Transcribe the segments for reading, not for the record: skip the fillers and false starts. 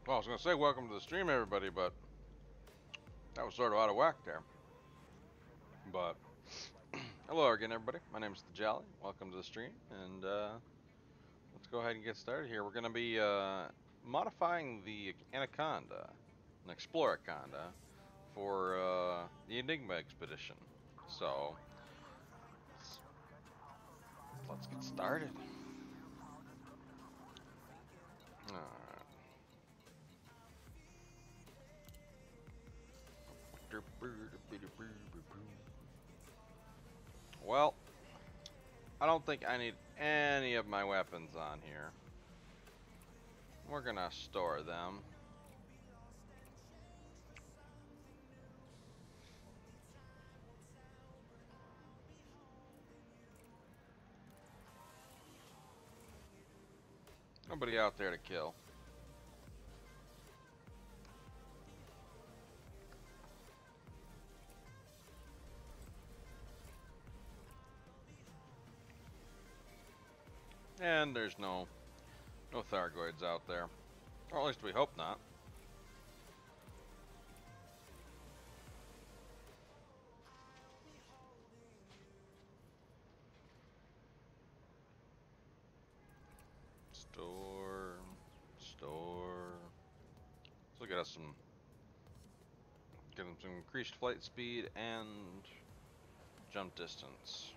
Well, I was going to say welcome to the stream, everybody, but that was sort of out of whack there. But hello again, everybody. My name is The Jolly. Welcome to the stream, and let's go ahead and get started here. We're going to be modifying the Anaconda, an Exploraconda, for the Enigma expedition. So let's get started. Alright. Well, I don't think I need any of my weapons on here. We're gonna store them. Nobody out there to kill. And there's no Thargoids out there. Or at least we hope not. Store. Let's look at us some. Get them some increased flight speed and jump distance.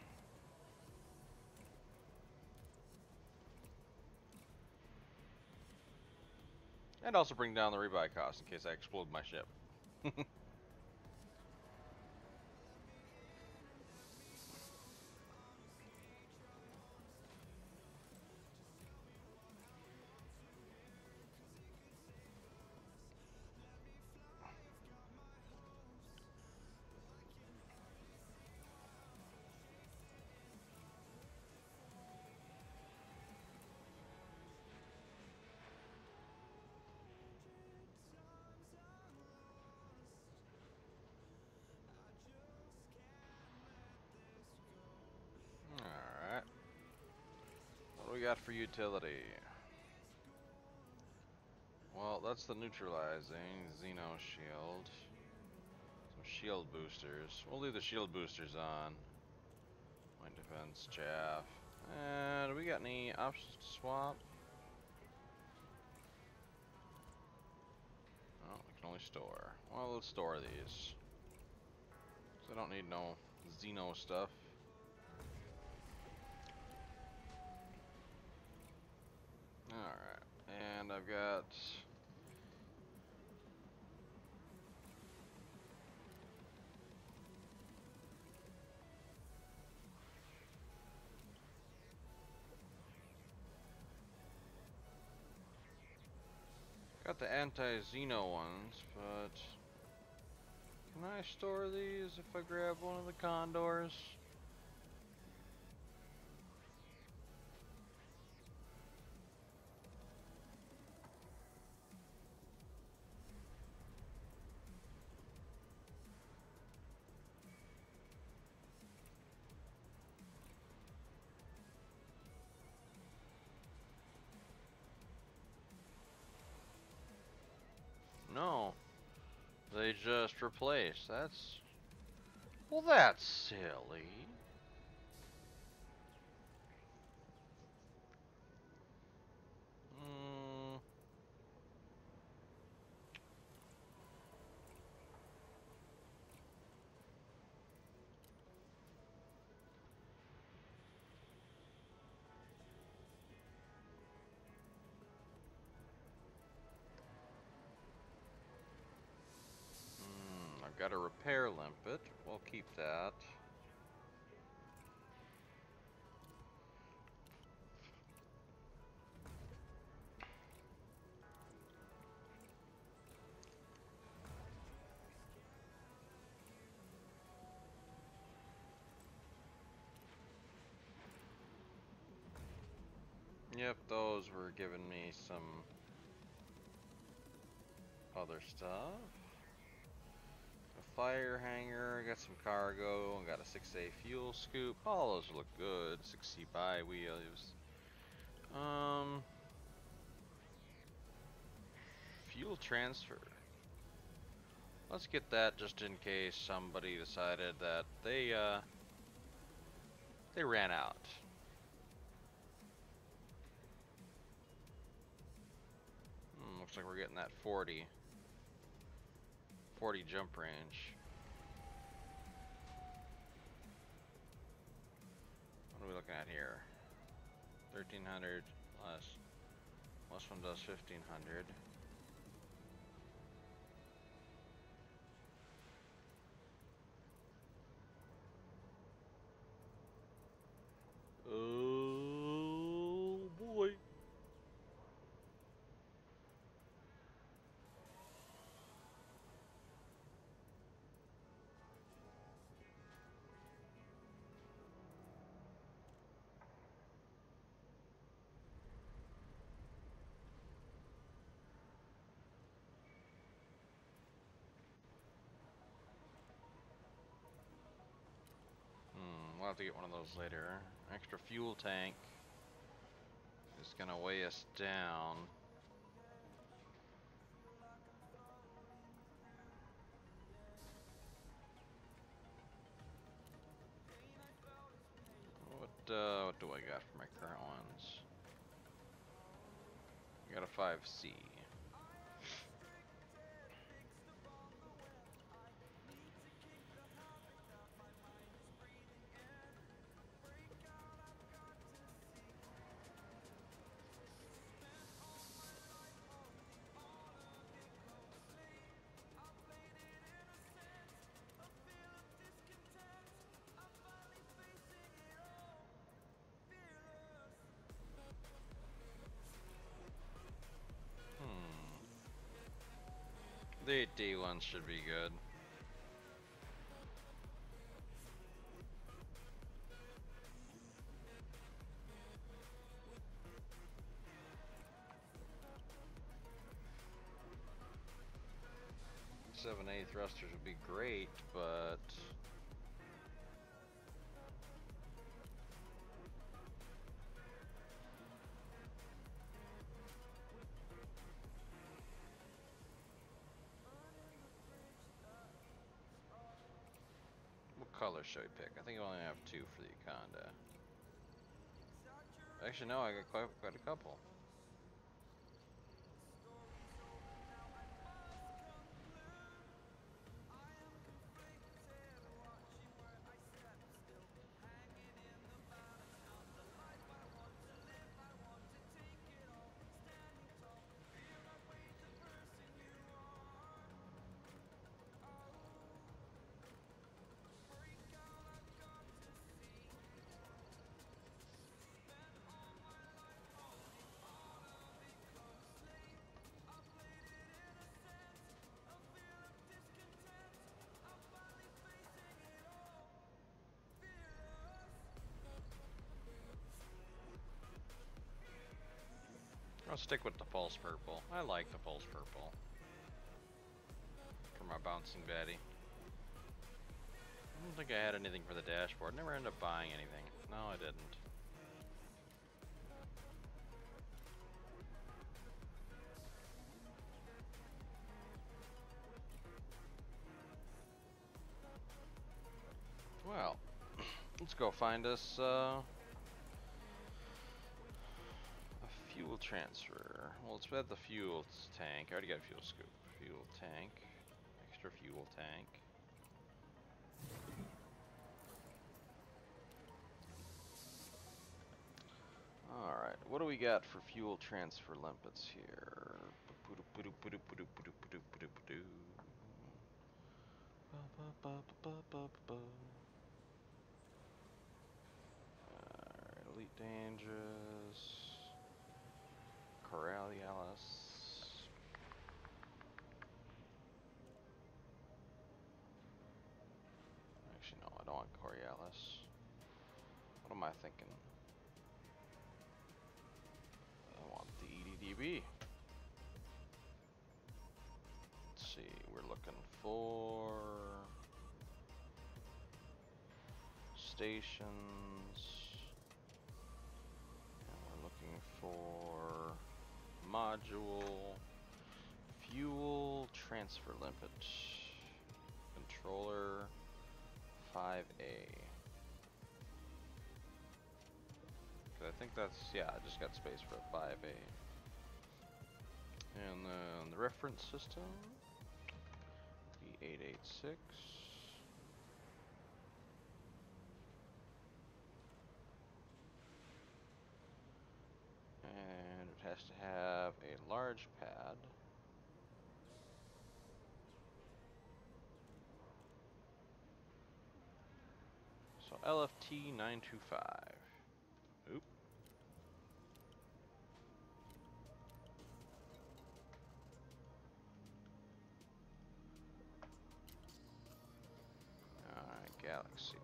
And also bring down the rebuy cost in case I explode my ship. Alright. What do we got for utility? Well, that's the neutralizing Xeno shield. Some shield boosters. We'll leave the shield boosters on. Point defense, chaff. And do we got any options to swap? Oh, we can only store. Well, let's store these. So I don't need no Xeno stuff. Alright, and I've got... Got the anti-Xeno ones, but... Can I store these if I grab one of the condors? No. They just replaced. That's... Well, that's silly. I've got a repair limpet. We'll keep that. Yep, those were giving me some other stuff. A fire hanger, got some cargo, and got a 6A fuel scoop. All those look good. 6C buy wheels. fuel transfer. Let's get that just in case somebody decided that they ran out. Looks like we're getting that 40 jump range. What are we looking at here? 1300 less. This one does 1500. Oh boy. We'll have to get one of those later. Extra fuel tank is gonna weigh us down. What do I got for my current ones? I got a 5C. The 8D ones should be good. Seven A thrusters would be great, but what color should we pick? I think I only have two for the Uconda. Actually, no, I got quite a couple. I'll stick with the pulse purple. I like the pulse purple for my bouncing baddie. I don't think I had anything for the dashboard. Never ended up buying anything. No, I didn't. Well, let's go find us a fuel transfer. Well, let's add the fuel tank. I already got a fuel scoop. Fuel tank. Extra fuel tank. Alright, what do we got for fuel transfer limpets here? Alright, Elite Dangerous. Coriolis. Actually, no, I don't want Coriolis. What am I thinking? I want the EDDB. Let's see, we're looking for stations. And we're looking for module, fuel transfer limpet. Controller 5A. I think that's, yeah, I just got space for a 5A. And then the reference system, B886. And it has to have a large pad. So LFT 925. Oop. Alright, Galaxy.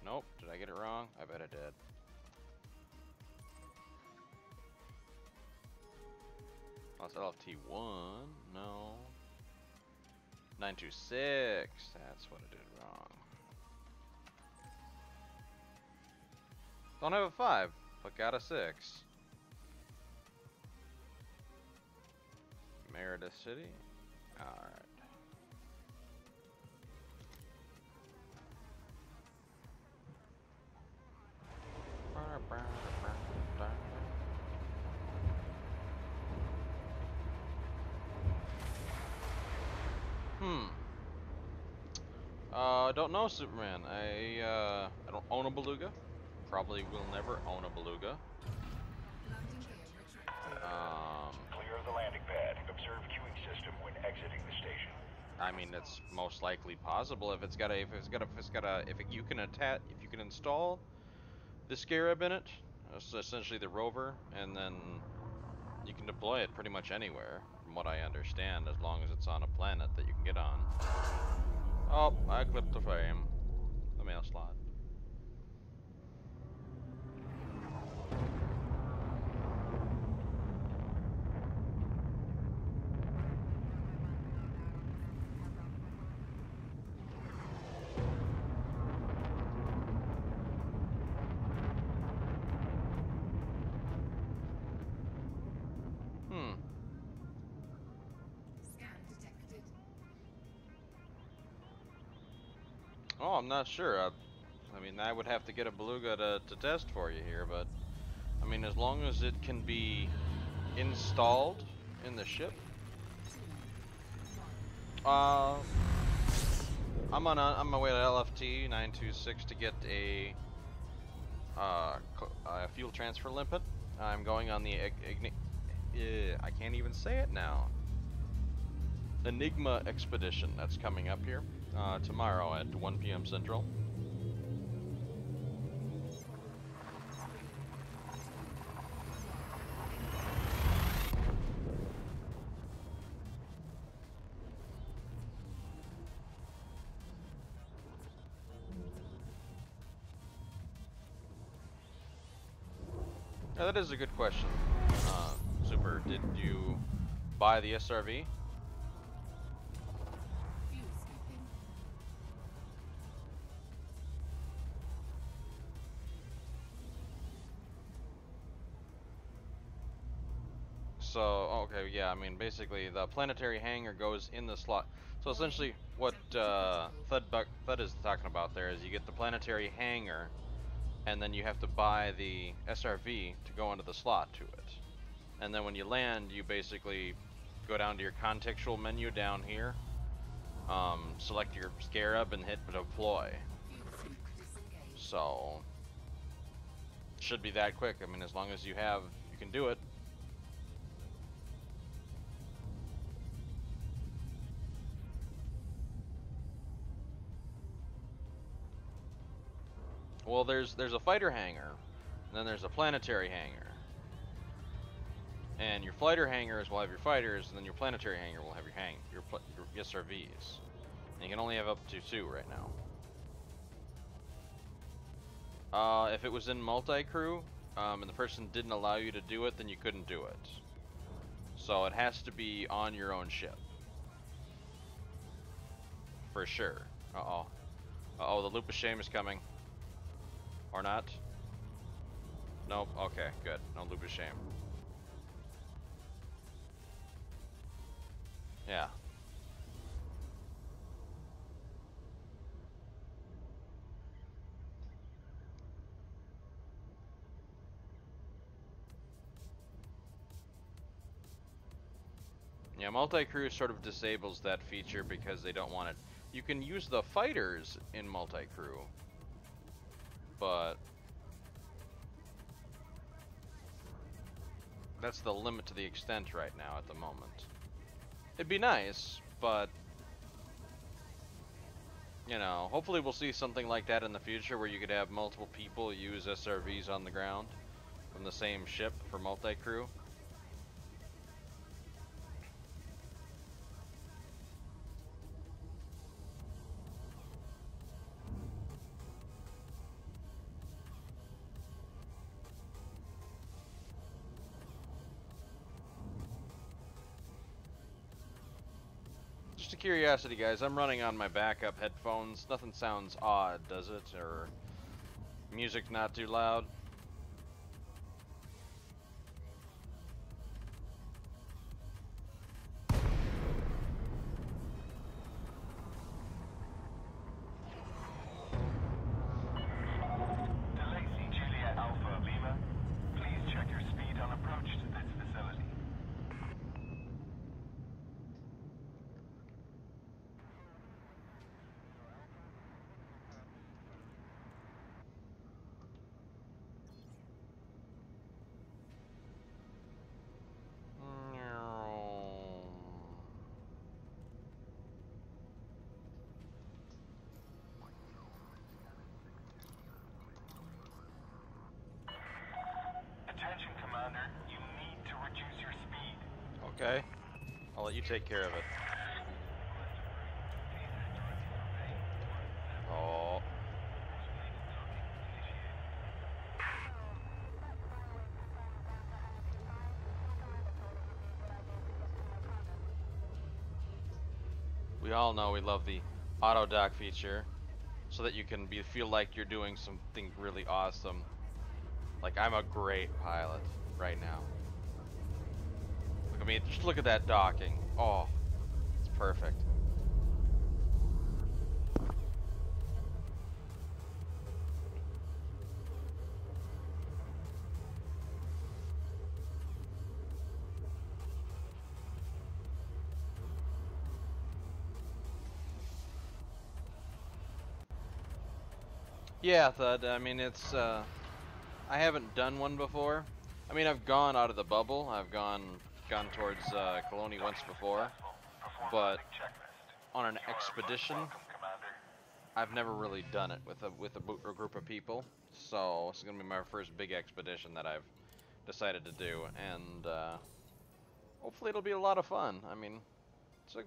Nope, did I get it wrong? I bet I did. Oh, it's LFT1? No. 926, that's what I did wrong. Don't have a 5, but got a 6. Merida City? Alright. Don't know, Superman. I don't own a beluga. Probably will never own a beluga. Clear of the landing pad. Observe queuing system when exiting the station. I mean, it's most likely possible if you can install the Scarab in it, so essentially the rover, and then you can deploy it pretty much anywhere, from what I understand, as long as it's on a planet that you can get on. Oh, I clipped the frame. The mail slot. Oh, I'm not sure. I mean, I would have to get a beluga to test for you here, but I mean, as long as it can be installed in the ship. I'm on my way to LFT 926 to get a fuel transfer limpet. I'm going on the I can't even say it now. Enigma expedition that's coming up here tomorrow at 1 p.m. Central. Yeah, that is a good question. Super, did you buy the SRV? So, okay, yeah, I mean, basically, the planetary hangar goes in the slot. So essentially, what Thud is talking about there is you get the planetary hangar, and then you have to buy the SRV to go into the slot to it. And then when you land, you basically go down to your contextual menu down here, select your Scarab, and hit deploy. So, should be that quick. I mean, as long as you can do it. Well, there's a fighter hangar, and then there's a planetary hangar. And your fighter hangars will have your fighters, and then your planetary hangar will have your SRVs. And you can only have up to 2 right now. If it was in multi-crew, and the person didn't allow you to do it, then you couldn't do it. So it has to be on your own ship. For sure. Uh-oh. Uh-oh, the loop of shame is coming. Or not. Nope. Okay, good. No loop of shame. Yeah. Yeah, multi-crew sort of disables that feature because they don't want it. You can use the fighters in multi-crew, but that's the limit to the extent right now at the moment. It'd be nice, but you know, hopefully we'll see something like that in the future where you could have multiple people use SRVs on the ground from the same ship for multi-crew. Just a curiosity, guys, I'm running on my backup headphones. Nothing sounds odd, does it? Or music not too loud? Delacey Juliet Alpha Lima, please check your speed on approach to this facility. Attention, Commander. You need to reduce your speed. Okay, I'll let you take care of it. Oh. We all know we love the auto dock feature so that you can feel like you're doing something really awesome. Like I'm a great pilot right now. Look at me, just look at that docking. Oh, it's perfect. Yeah, Thud, I mean it's I haven't done one before. I mean I've gone out of the bubble. I've gone towards Colony once before, but on an expedition I've never really done it with a group of people, so this is gonna be my first big expedition that I've decided to do, and hopefully it'll be a lot of fun. I mean,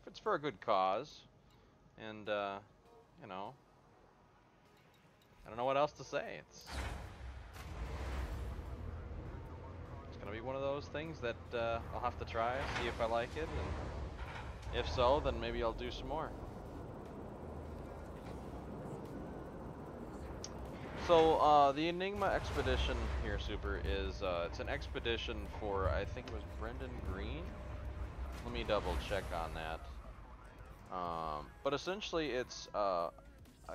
it's for a good cause, and you know, I don't know what else to say. It's gonna be one of those things that I'll have to try, see if I like it, and if so, then maybe I'll do some more. So, the Enigma expedition here, Super, is, it's an expedition for, I think it was Brendan Green? Let me double check on that. But essentially it's, a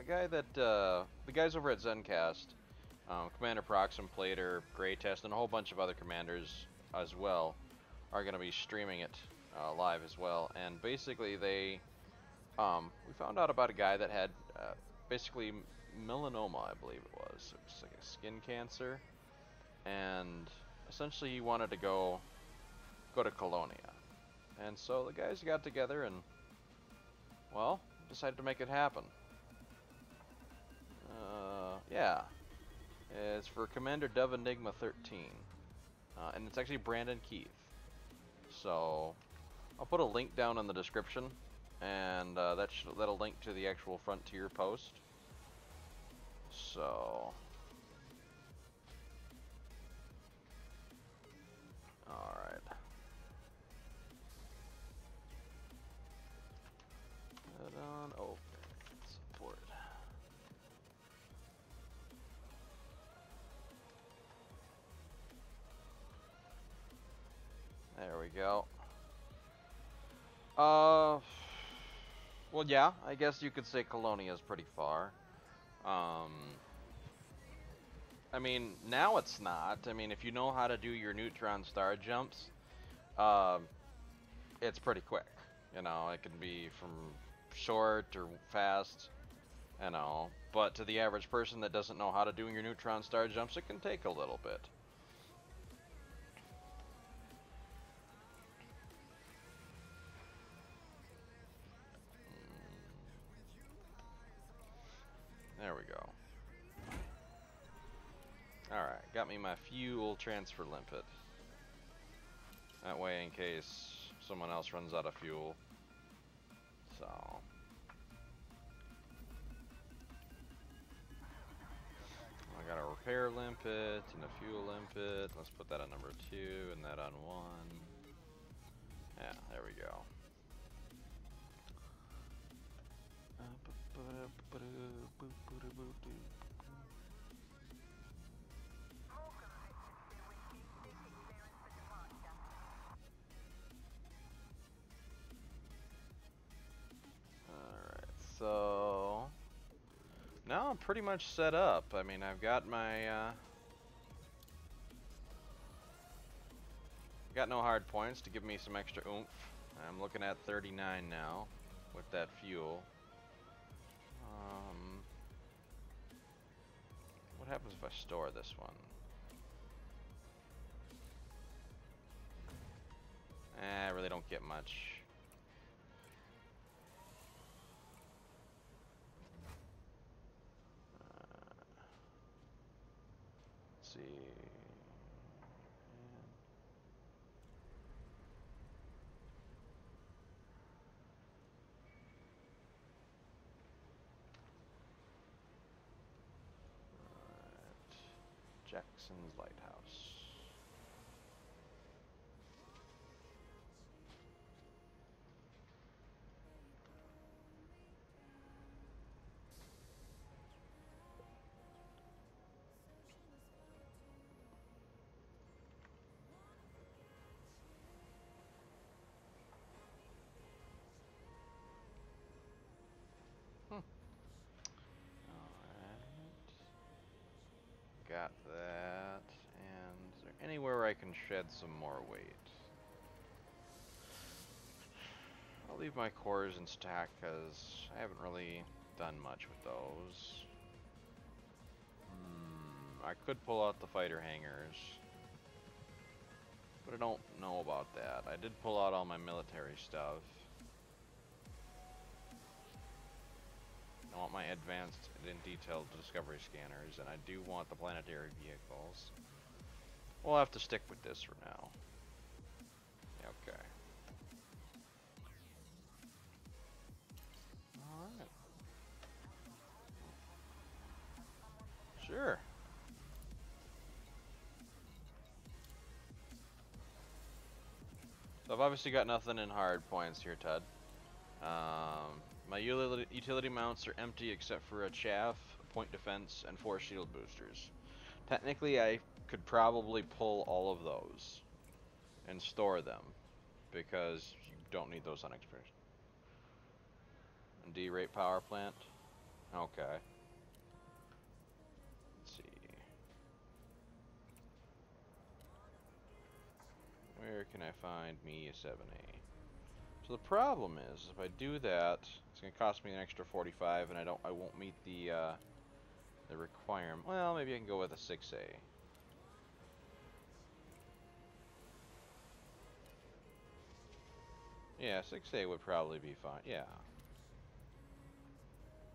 guy that, the guys over at Zencast, Commander Proximplater, Grey Test, and a whole bunch of other commanders as well, are going to be streaming it, live as well. And basically we found out about a guy that had, basically melanoma, I believe it was. It was like a skin cancer, and essentially he wanted to go to Colonia, and so the guys got together and, well, decided to make it happen. Yeah, it's for Commander Dove Enigma 13, and it's actually Brandon Keith. So I'll put a link down in the description, and that'll link to the actual Frontier post. So, alright. Head on open. Support. Alright. we go. Uh, well, yeah, I guess you could say Colonia is pretty far. I mean, now it's not. I mean, if you know how to do your neutron star jumps, um, it's pretty quick. You know, it can be from short or fast, you know. But to the average person that doesn't know how to do your neutron star jumps, it can take a little bit. There we go. Alright, got me my fuel transfer limpet. That way, in case someone else runs out of fuel. So. I got a repair limpet and a fuel limpet. Let's put that on number 2 and that on 1. Yeah, there we go. Alright, so now I'm pretty much set up. I mean, I've got my got no hard points to give me some extra oomph. I'm looking at 39 now with that fuel. What happens if I store this one? I really don't get much. Let's see. Jackson's Lighthouse. Alright. Got that. And is there anywhere I can shed some more weight? I'll leave my cores in stack because I haven't really done much with those. I could pull out the fighter hangars, but I don't know about that. I did pull out all my military stuff. I want my advanced and detailed discovery scanners, and I do want the planetary vehicles. We'll have to stick with this for now. Okay. Alright. Sure. So I've obviously got nothing in hard points here, Ted. My utility mounts are empty except for a chaff, a point defense, and 4 shield boosters. Technically, I could probably pull all of those and store them because you don't need those on expedition. And D-rate power plant. Okay. Let's see. Where can I find me a 7A? So the problem is, if I do that, it's going to cost me an extra 45, and I won't meet the requirement. Well, maybe I can go with a 6A. Yeah, 6A would probably be fine. Yeah.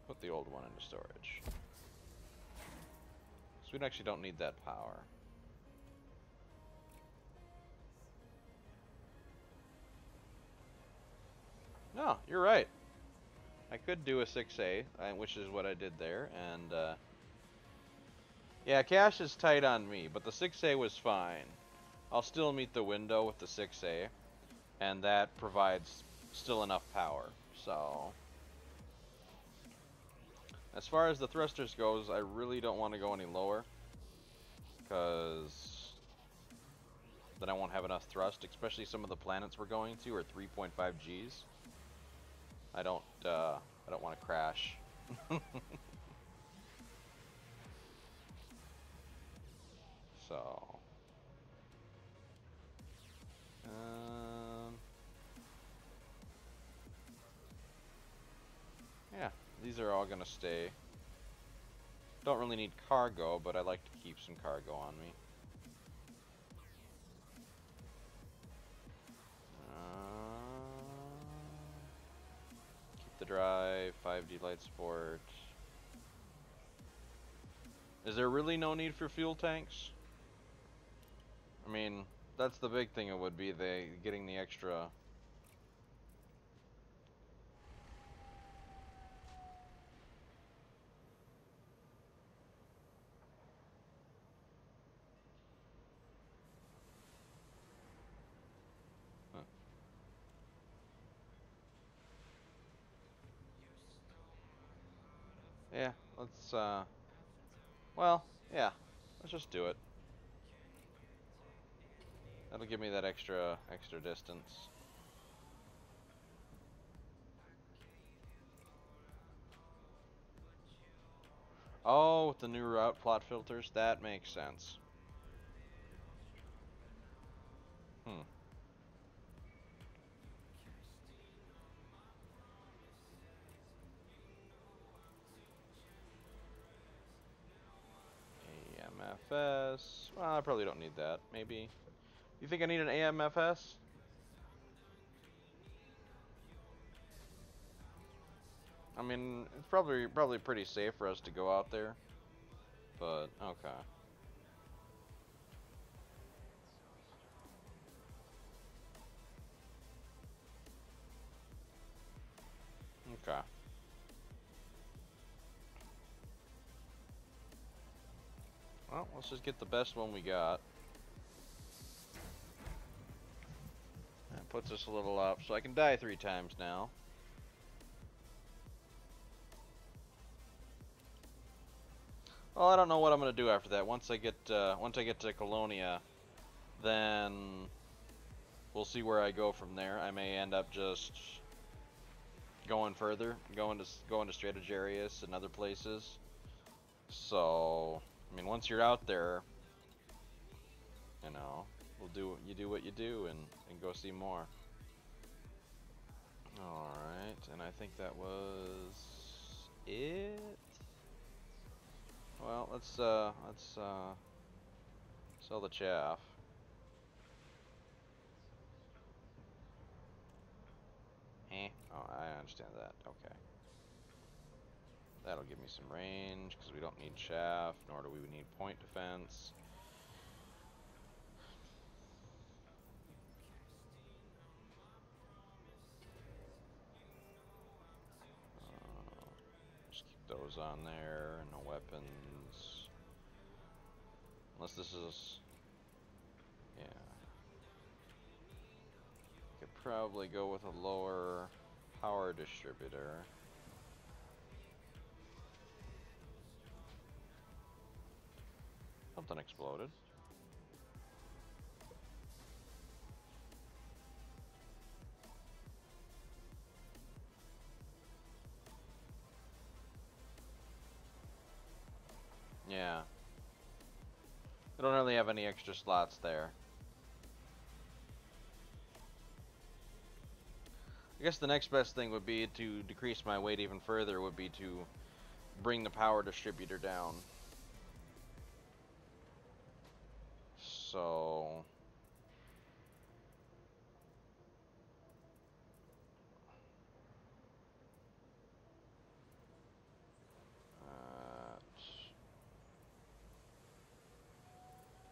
Put the old one into storage. So we actually don't need that power. No, you're right. I could do a 6A, which is what I did there, and yeah, cash is tight on me, but the 6A was fine. I'll still meet the window with the 6A, and that provides still enough power. So, as far as the thrusters goes, I really don't want to go any lower, because then I won't have enough thrust, especially some of the planets we're going to are 3.5 Gs. I don't want to crash. So, yeah, these are all gonna stay. Don't really need cargo, but I like to keep some cargo on me. Keep the drive, 5D light support. Is there really no need for fuel tanks? I mean, that's the big thing. It would be getting the extra. Huh. Yeah, let's. Well, yeah, let's just do it. That'll give me that extra distance. Oh, with the new route plot filters, that makes sense. Hmm. AMFS. Well, I probably don't need that. Maybe. You think I need an AMFS? I mean, it's probably pretty safe for us to go out there. But okay. Okay. Well, let's just get the best one we got. That puts us a little up, so I can die 3 times now. Well, I don't know what I'm gonna do after that. Once I get to Colonia, then we'll see where I go from there. I may end up just going further, going to Strategarius and other places. So, I mean, once you're out there, you know, you do what you do and go see more. All right, and I think that was it. Well, let's sell the chaff. Oh, I understand that. Okay. That'll give me some range, because we don't need chaff, nor do we need point defense. Just keep those on there, no weapons. Unless this is... Yeah. Could probably go with a lower power distributor. Something exploded. Yeah. I don't really have any extra slots there. I guess the next best thing would be to decrease my weight even further, would be to bring the power distributor down. So...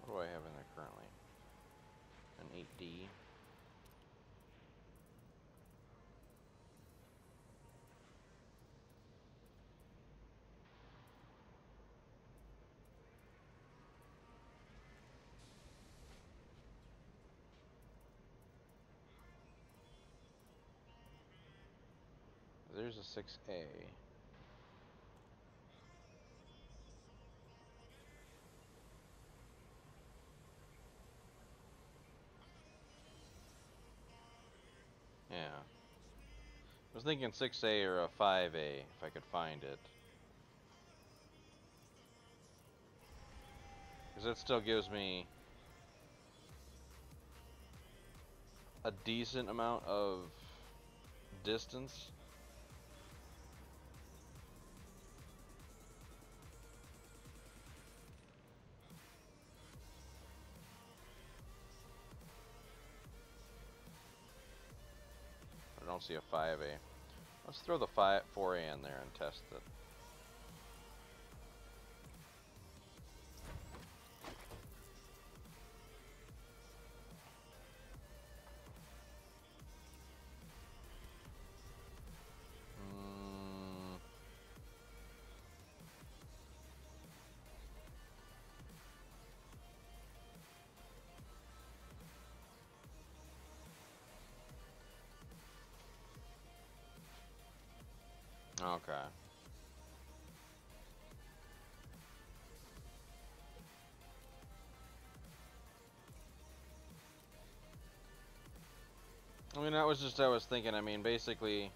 what do I have in there currently? An 8D. There's a 6A. was thinking 6A or a 5A if I could find it. Because that still gives me a decent amount of distance. I don't see a 5A. Let's throw the 4A in there and test it. Okay. I mean, that was just, I was thinking, I mean, basically,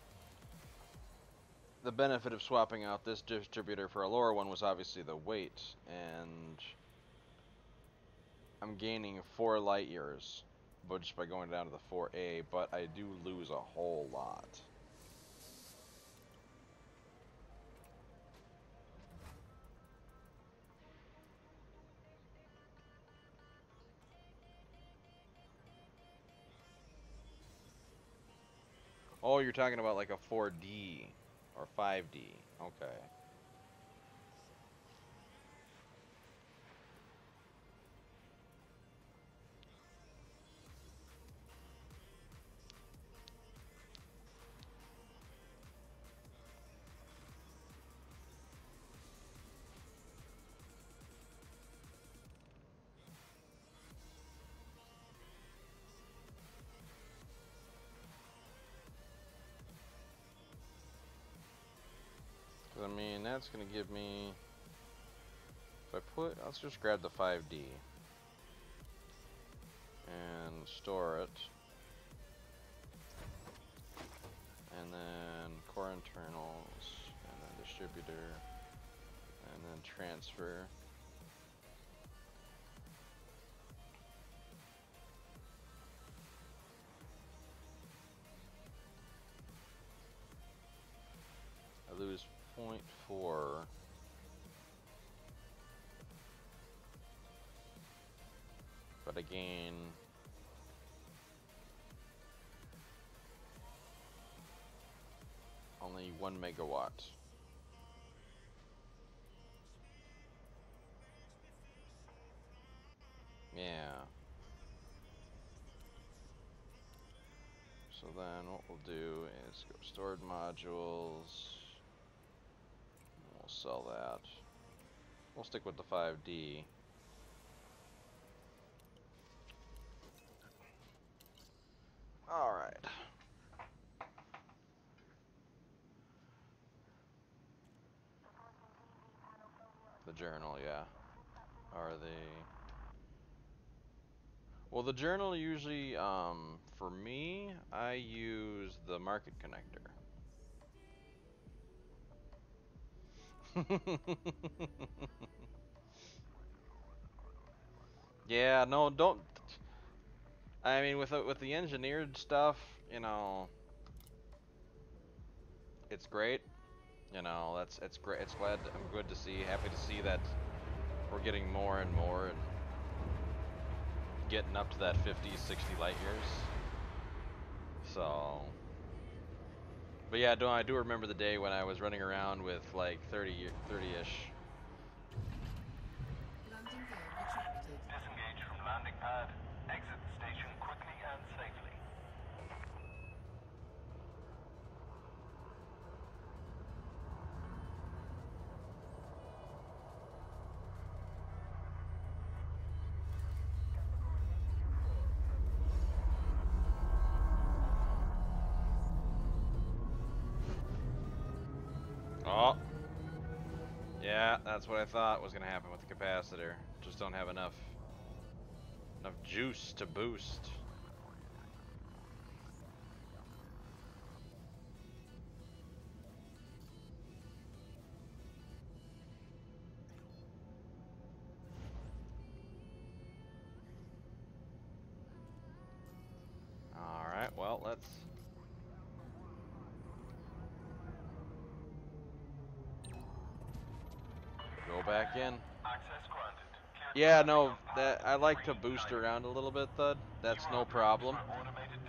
the benefit of swapping out this distributor for a lower one was obviously the weight, and I'm gaining 4 light years, but just by going down to the 4A, but I do lose a whole lot. Oh, you're talking about like a 4D or 5D. Okay. I mean, that's going to give me, if I put, let's just grab the 5D and store it. And then core internals, and then distributor, and then transfer. I lose 0.4. But I gain only 1 megawatt. Yeah. So then what we'll do is go stored modules. We'll sell that. We'll stick with the 5D. Alright. The journal, yeah. Are they... Well, the journal usually, for me, I use the market connector. Yeah, no, don't... I mean, with the engineered stuff, you know, it's great. You know, it's great. It's I'm good to see, happy to see that we're getting more and more and getting up to that 50, 60 light years. So, but yeah, I do remember the day when I was running around with like 30-ish. Landing gear retracted. Disengage from landing pad. Exit the station quickly and safely. Oh, yeah, that's what I thought was gonna happen with the capacitor. Just don't have enough juice to boost. well, let's... go back in. Access granted. Yeah, no, that I like to boost around a little bit, Thud. That's no problem.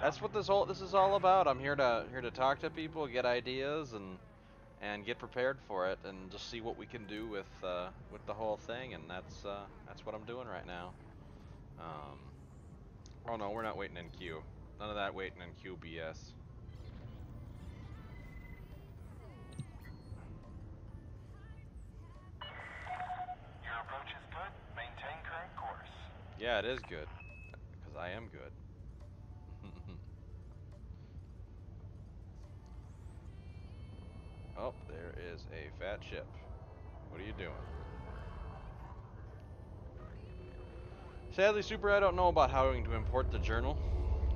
That's what this is all about. I'm here to talk to people, get ideas, and get prepared for it, and just see what we can do with the whole thing. And that's what I'm doing right now. Oh no, we're not waiting in queue. None of that waiting in queue BS. Your approach is good. Maintain current course. Yeah, it is good, because I am good. Oh, there is a fat ship. What are you doing? Sadly, Super, I don't know about how to import the journal.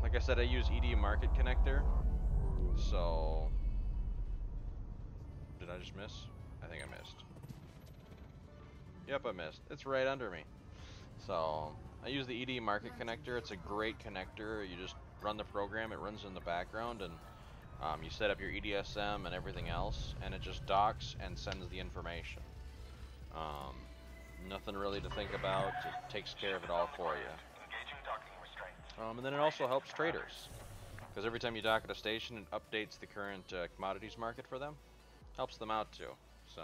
Like I said, I use ED Market Connector. So, did I just miss? I think I missed. Yep, I missed. It's right under me. So, I use the ED Market Connector. It's a great connector. You just run the program, it runs in the background, and you set up your EDSM and everything else, and it just docks and sends the information. Nothing really to think about. It takes care of it all for you. Engaging docking restraints. And then it also helps traders, because every time you dock at a station, it updates the current commodities market for them. Helps them out too. So.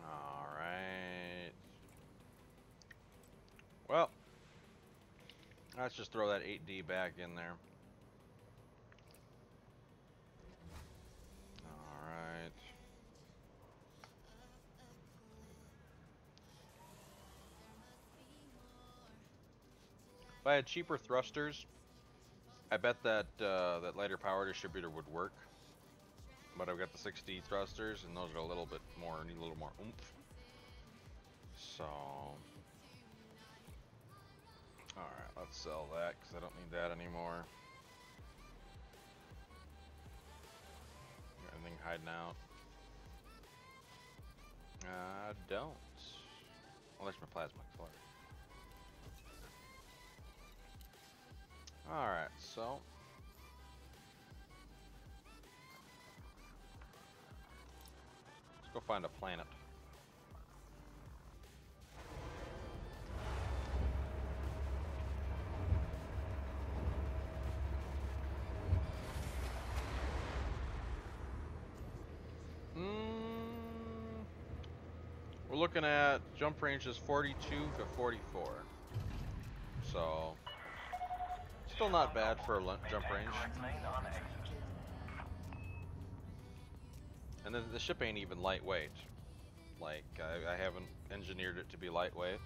Alright. Well, let's just throw that 8D back in there. Alright. If I had cheaper thrusters, I bet that that lighter power distributor would work. But I've got the 6D thrusters, and those are a little bit more, need a little more oomph. So, alright, let's sell that, because I don't need that anymore. Got anything hiding out? I don't. Well, there's my plasma accelerator. Alright, so. Let's go find a planet. We're looking at jump ranges 42 to 44. So, still not bad for a jump range. And then the ship ain't even lightweight. Like, I haven't engineered it to be lightweight.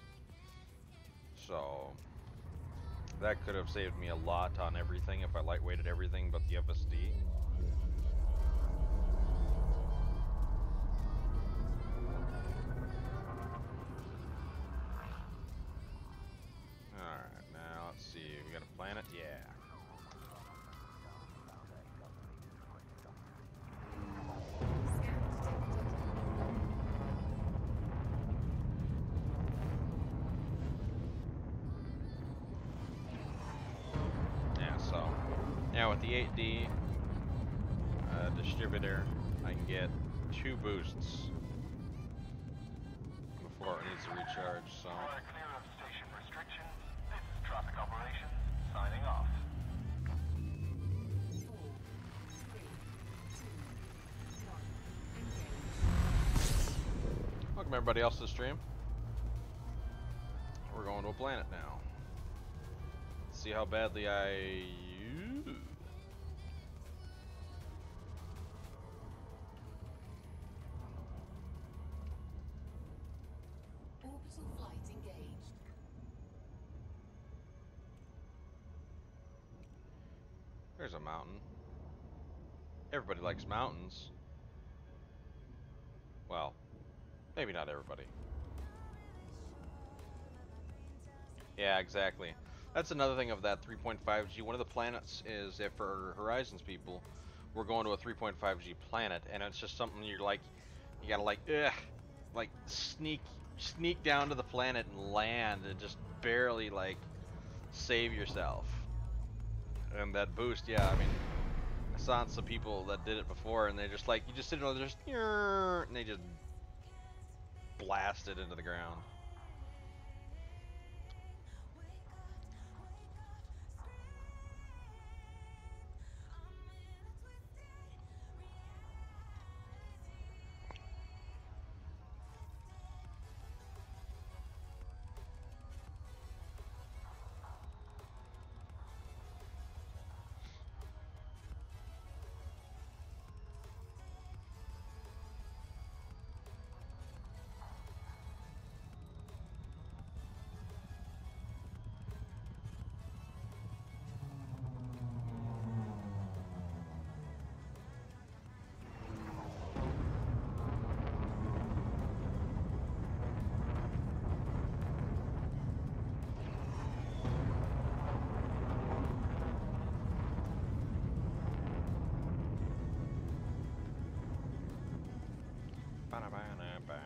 So, that could have saved me a lot on everything if I lightweighted everything but the FSD. Alright, now let's see. We got a planet? Yeah. Now with the 8D distributor, I can get 2 boosts before it needs to recharge. So. Clear of station restrictions. This is traffic operations signing off. Welcome everybody else to the stream. We're going to a planet now. Let's see how badly I. There's a mountain. Everybody likes mountains. Well, maybe not everybody. Yeah, exactly. That's another thing of that 3.5G. One of the planets is, if for Horizons people, we're going to a 3.5G planet, and it's just something you're like, you gotta like sneak down to the planet and land, and just barely like save yourself. And that boost, yeah, I mean, I saw some people that did it before, and they just like, you just sit there, just, and they just blasted into the ground. Ba-da-ba-da-ba.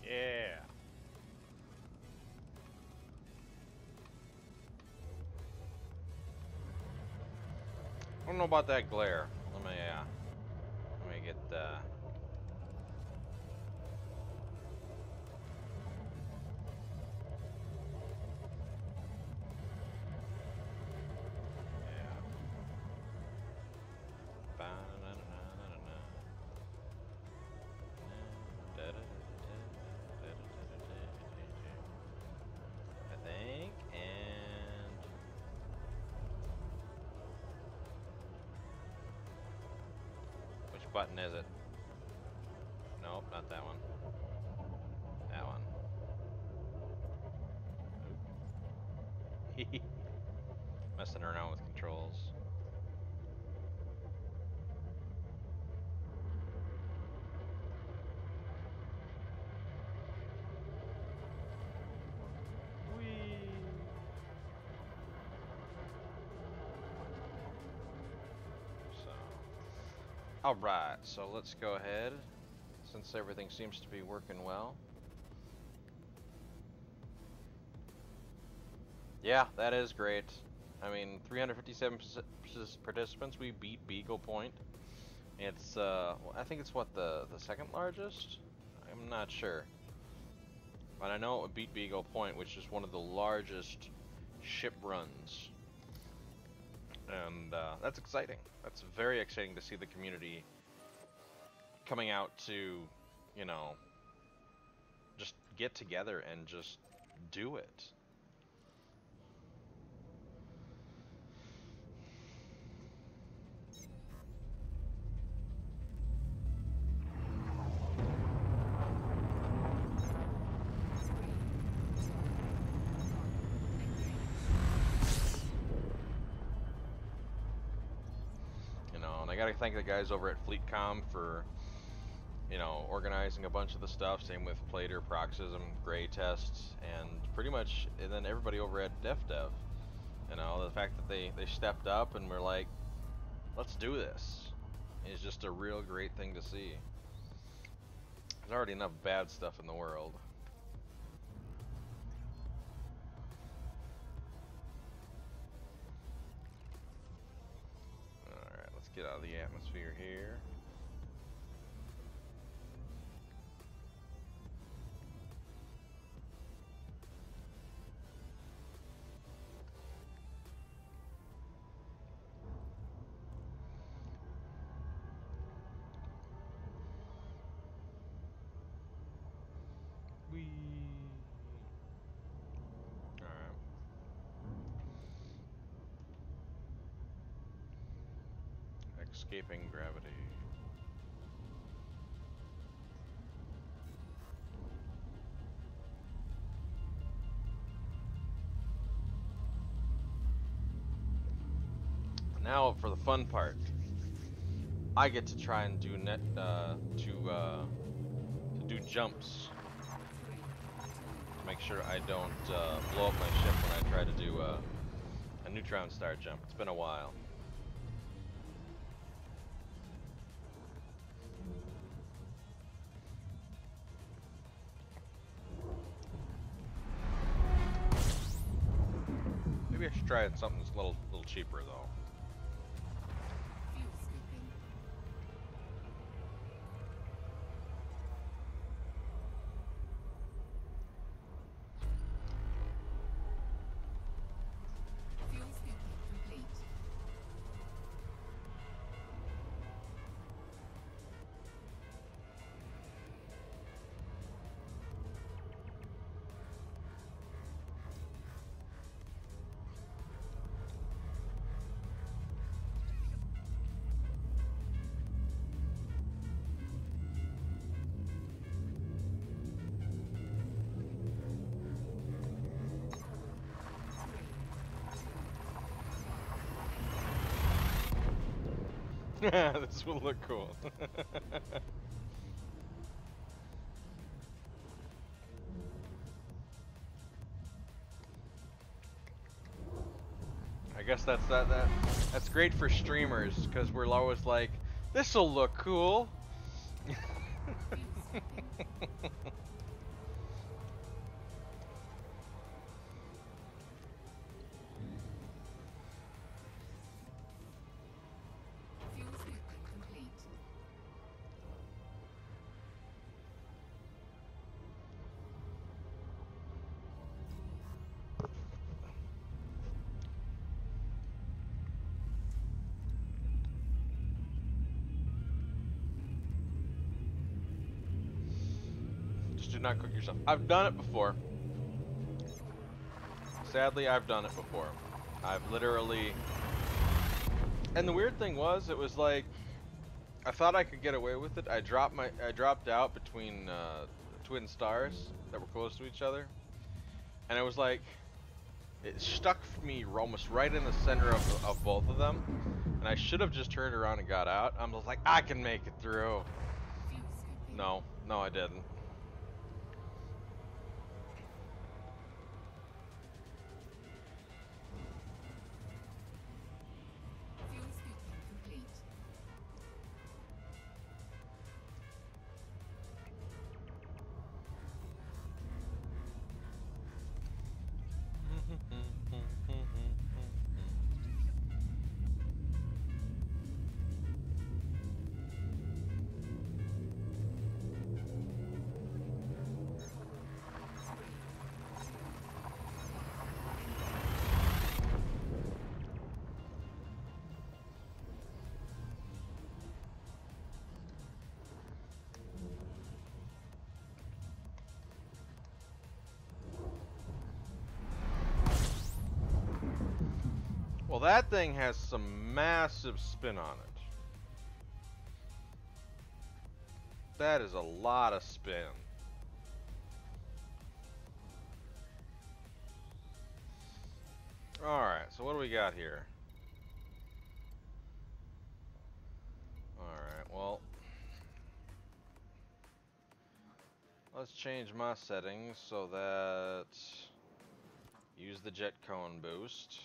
Yeah. I don't know about that glare. Let me get yeah. I think, and which button is it? Nope, not that one. That one. Oop. Messing around with controls. Whee! So, all right. So let's go ahead, since everything seems to be working well. Yeah, that is great. I mean, 357 participants. We beat Beagle Point. It's I think it's what, the second largest. I'm not sure, but I know it beat Beagle Point, which is one of the largest ship runs, and that's exciting. That's very exciting to see the community coming out to, you know, just get together and just do it. You know, and I gotta thank the guys over at FleetCom for, you know, organizing a bunch of the stuff. Same with Plater, Proxism, Gray Tests, and pretty much, and then everybody over at DefDev. You know, the fact that they stepped up and were like, let's do this, is just a real great thing to see. There's already enough bad stuff in the world. Alright, let's get out of the atmosphere here. Escaping gravity. Now for the fun part. I get to try and do do jumps to make sure I don't blow up my ship when I try to do a neutron star jump. It's been a while. Maybe I should try something that's a little cheaper though. This will look cool. I guess that's great for streamers because we're always like, this'll look cool. Just do not cook yourself. I've done it before. Sadly, I've done it before. I've literally... And the weird thing was, it was like, I thought I could get away with it. I dropped out between twin stars that were close to each other. And it was like, it stuck me almost right in the center of both of them. And I should have just turned around and got out. I'm just like, I can make it through. No, I didn't. Well, that thing has some massive spin on it. That is a lot of spin. Alright, so what do we got here? Alright, well, let's change my settings so that use the jet cone boost.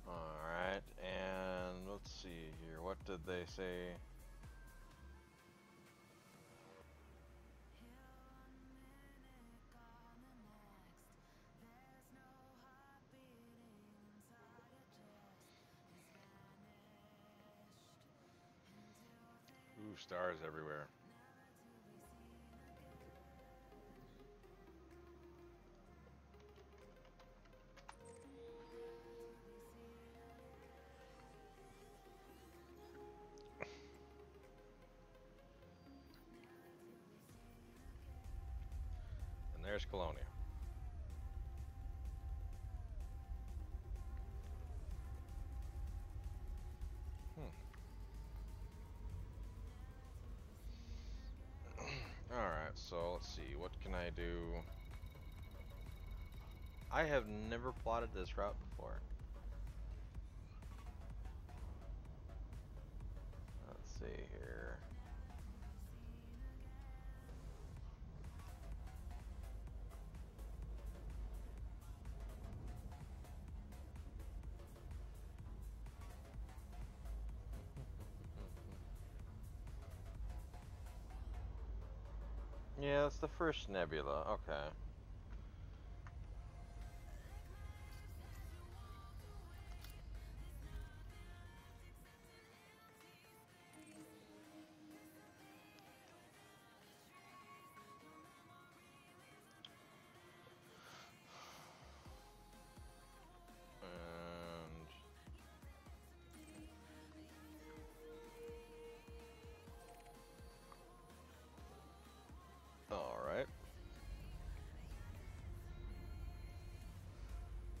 Alright, and let's see here. What did they say? Ooh, stars everywhere. There's Colonia. Alright, so let's see. What can I do? I have never plotted this route before. Let's see here. Yeah, it's the first nebula. Okay. And all right.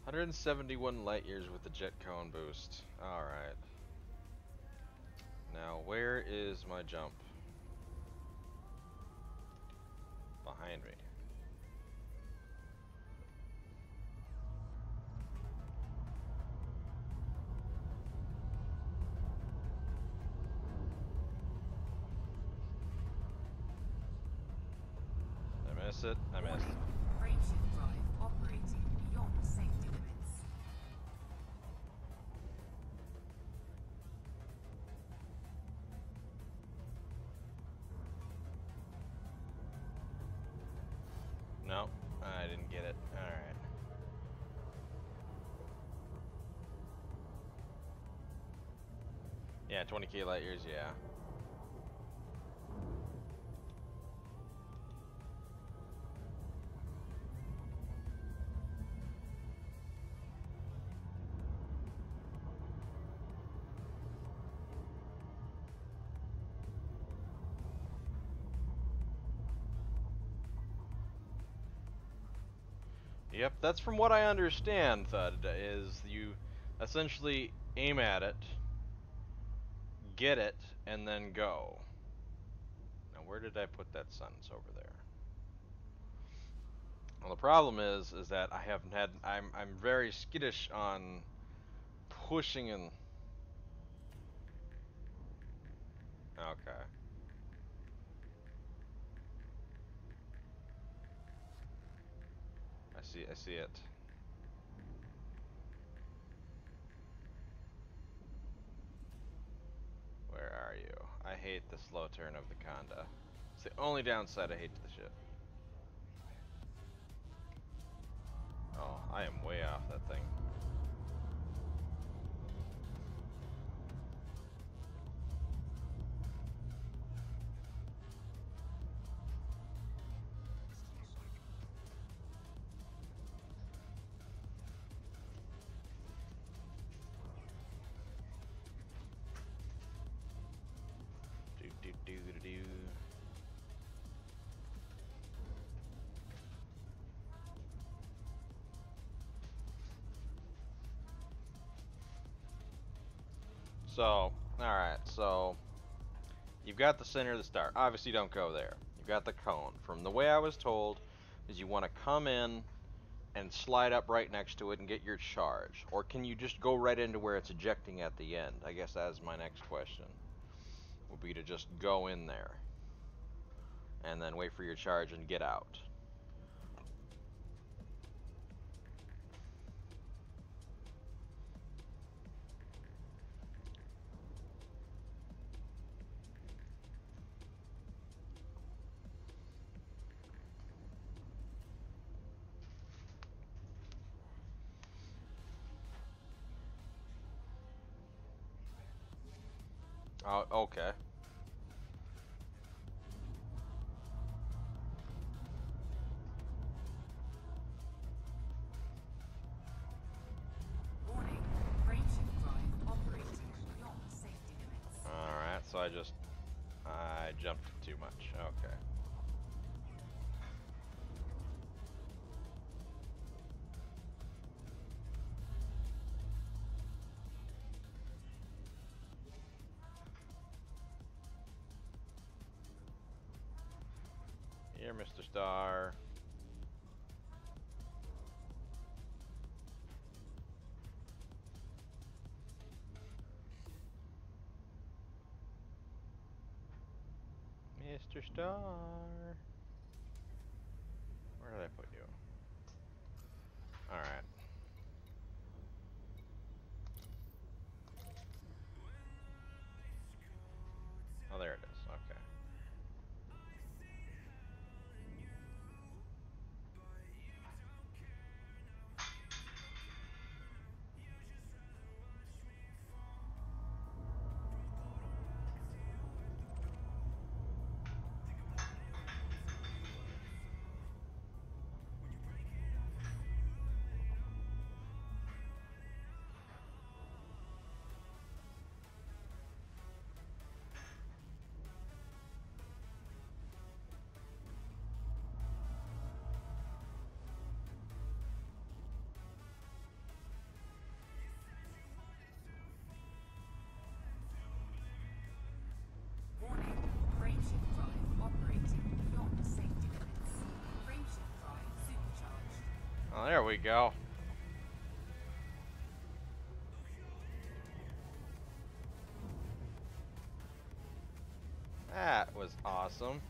171 light years with the jet cone boost. All right. Now, where is my jump? Behind me. I miss it. I missed it. Frameshift drive operating beyond safety limits. No, I didn't get it. All right. Yeah, 20k light years. Yeah. Yep, that's from what I understand, Thud, is you essentially aim at it, get it, and then go. Now, where did I put that sentence over there? Well, the problem is that I haven't had, I'm very skittish on pushing and, okay. I see it. Where are you? I hate the slow turn of the Conda. It's the only downside I hate to the ship. Oh, I am way off that thing. Do do do do do. So, alright, so you've got the center of the star. Obviously, don't go there. You've got the cone. From the way I was told, is you want to come in and slide up right next to it and get your charge. Or can you just go right into where it's ejecting at the end? I guess that is my next question. Would be to just go in there and then wait for your charge and get out. Oh, okay. Warning, frameshift drive operating beyond safety limits. Alright, so I jumped too much. Okay. Here, Mr. Star. Mr. Star. Where did I put you? Alright. Oh, there it is. Okay. Warning. Frameshift drive operating beyond safety limits. Frameshift drive supercharged. Oh, there we go. That was awesome.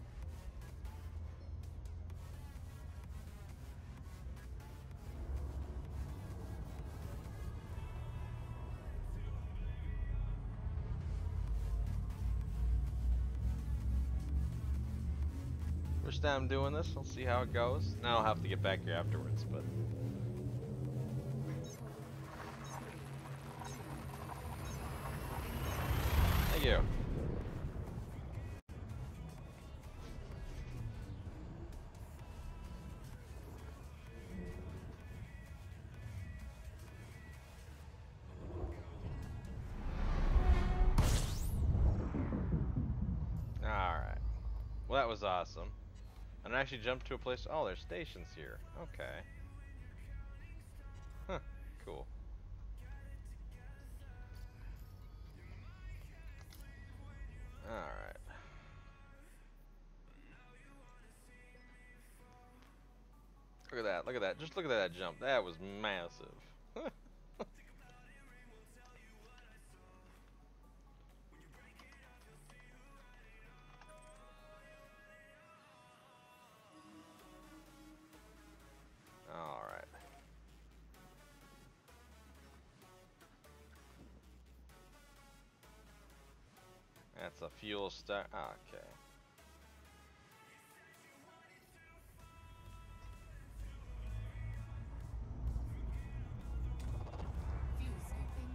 First time doing this, we'll see how it goes. Now I'll have to get back here afterwards, but... Thank you. Alright. Well, that was awesome. And I actually jumped to a place... Oh, there's stations here. Okay. Huh. Cool. Alright. Look at that. Look at that. Just look at that jump. That was massive. Alright. That's a fuel star. Okay. Fuel scooping.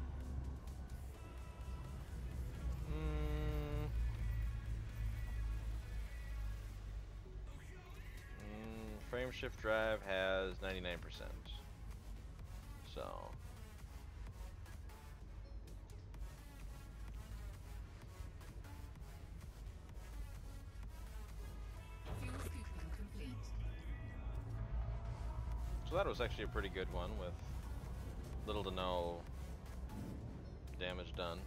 Frame shift drive has 99%. So. Fuel scooping complete. So that was actually a pretty good one with little to no damage done.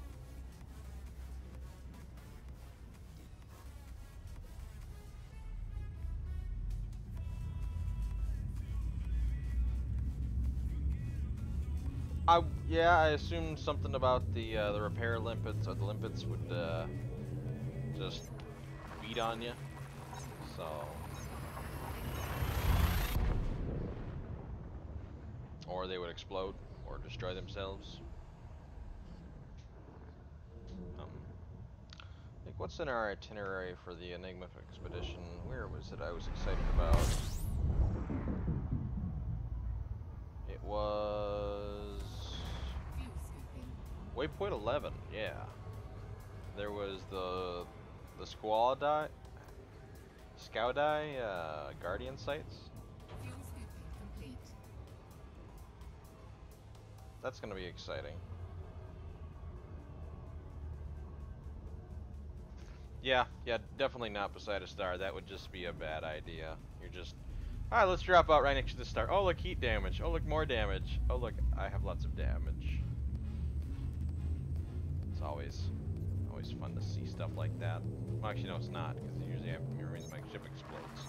Yeah, I assumed something about the repair limpets or the limpets would just beat on you. So or they would explode or destroy themselves. Like what's in our itinerary for the Enigma expedition? Where was it I was excited about? It was Fuel scooping. Waypoint 11, yeah. There was the Squaladi, Scoudi, Guardian sites. Fuel scooping complete. That's gonna be exciting. Yeah, definitely not beside a star. That would just be a bad idea. You're just, alright, let's drop out right next to the star. Oh, look, heat damage. Oh, look, more damage. Oh, look, I have lots of damage. It's always fun to see stuff like that. Well, actually, no, it's not, because usually means my ship explodes.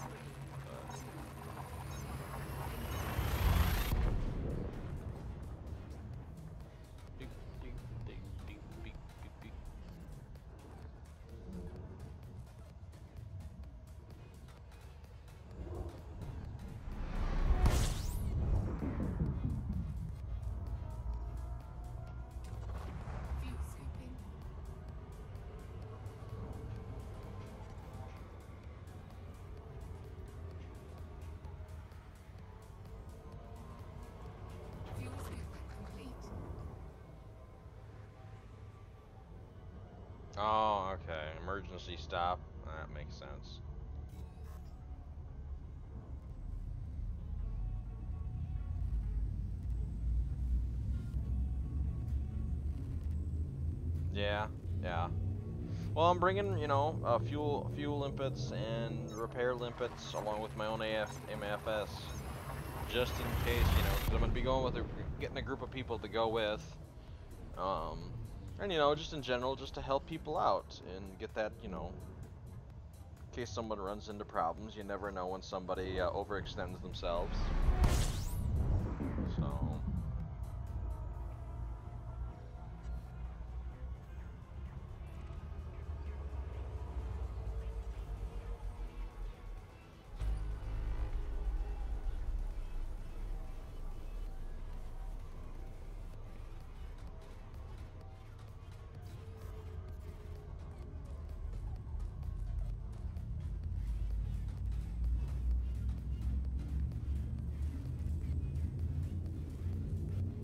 Okay, emergency stop. That makes sense. Yeah, yeah. Well, I'm bringing, you know, fuel limpets and repair limpets along with my own MFS, just in case, you know, because I'm gonna be going with getting a group of people to go with, um, and you know, just in general, just to help people out and get that, you know, in case someone runs into problems. You never know when somebody overextends themselves. So,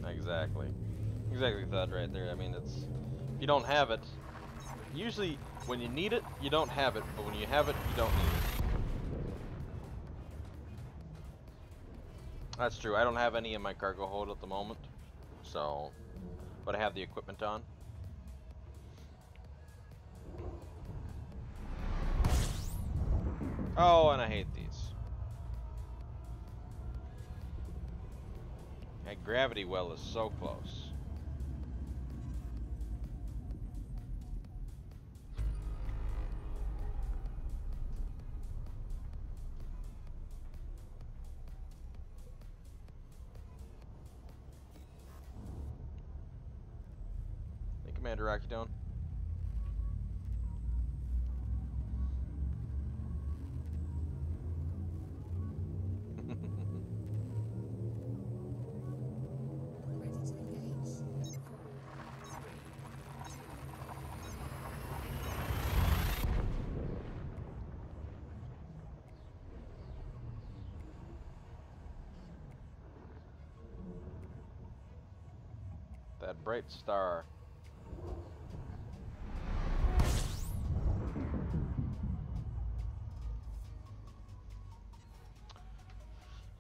exactly, exactly that right there. I mean, it's if you don't have it, usually when you need it, you don't have it, but when you have it, you don't need it. That's true. I don't have any in my cargo hold at the moment, so, but I have the equipment on. Oh, and I hate these. That gravity well is so close. Hey, Commander Rakitone. Ready to engage. 4, 3, 2. That bright star.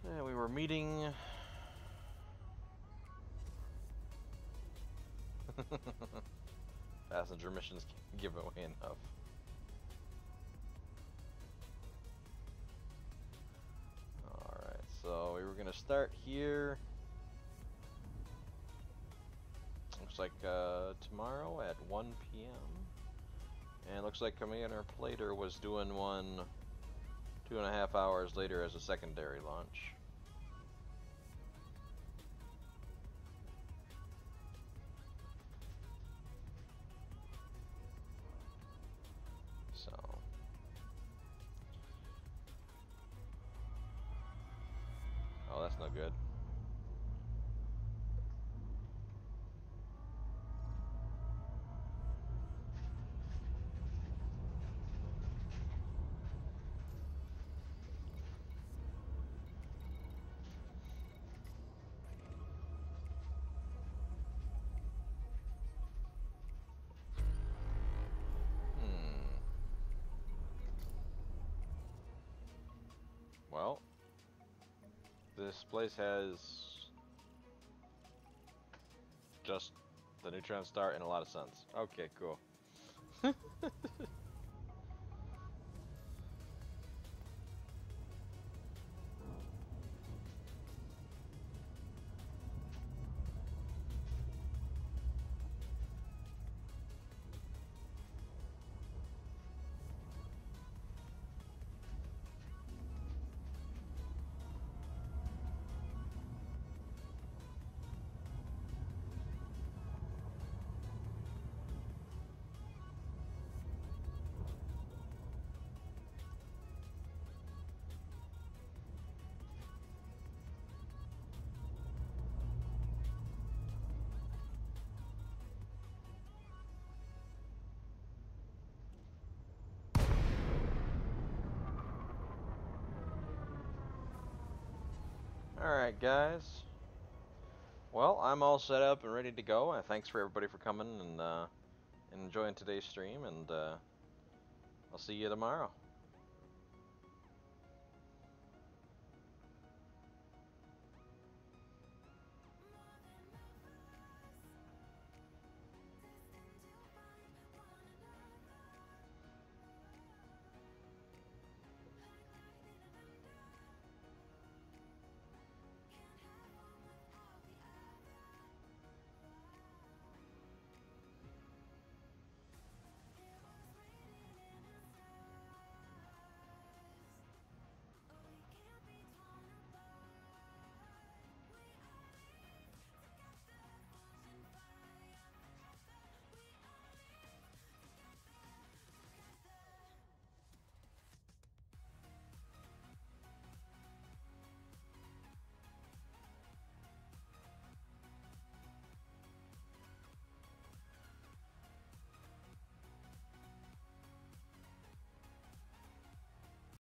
Yeah, we were meeting. Passenger missions can't give away enough. Alright, so we were gonna start here. Looks like tomorrow at 1 p.m. And looks like Commander Plater was doing one 2.5 hours later as a secondary launch. So, oh, that's no good. Hmm. Well, this place has just the neutron star and a lot of suns. Okay, cool. Alright, guys. Well, I'm all set up and ready to go. Thanks for everybody for coming and and enjoying today's stream, and I'll see you tomorrow.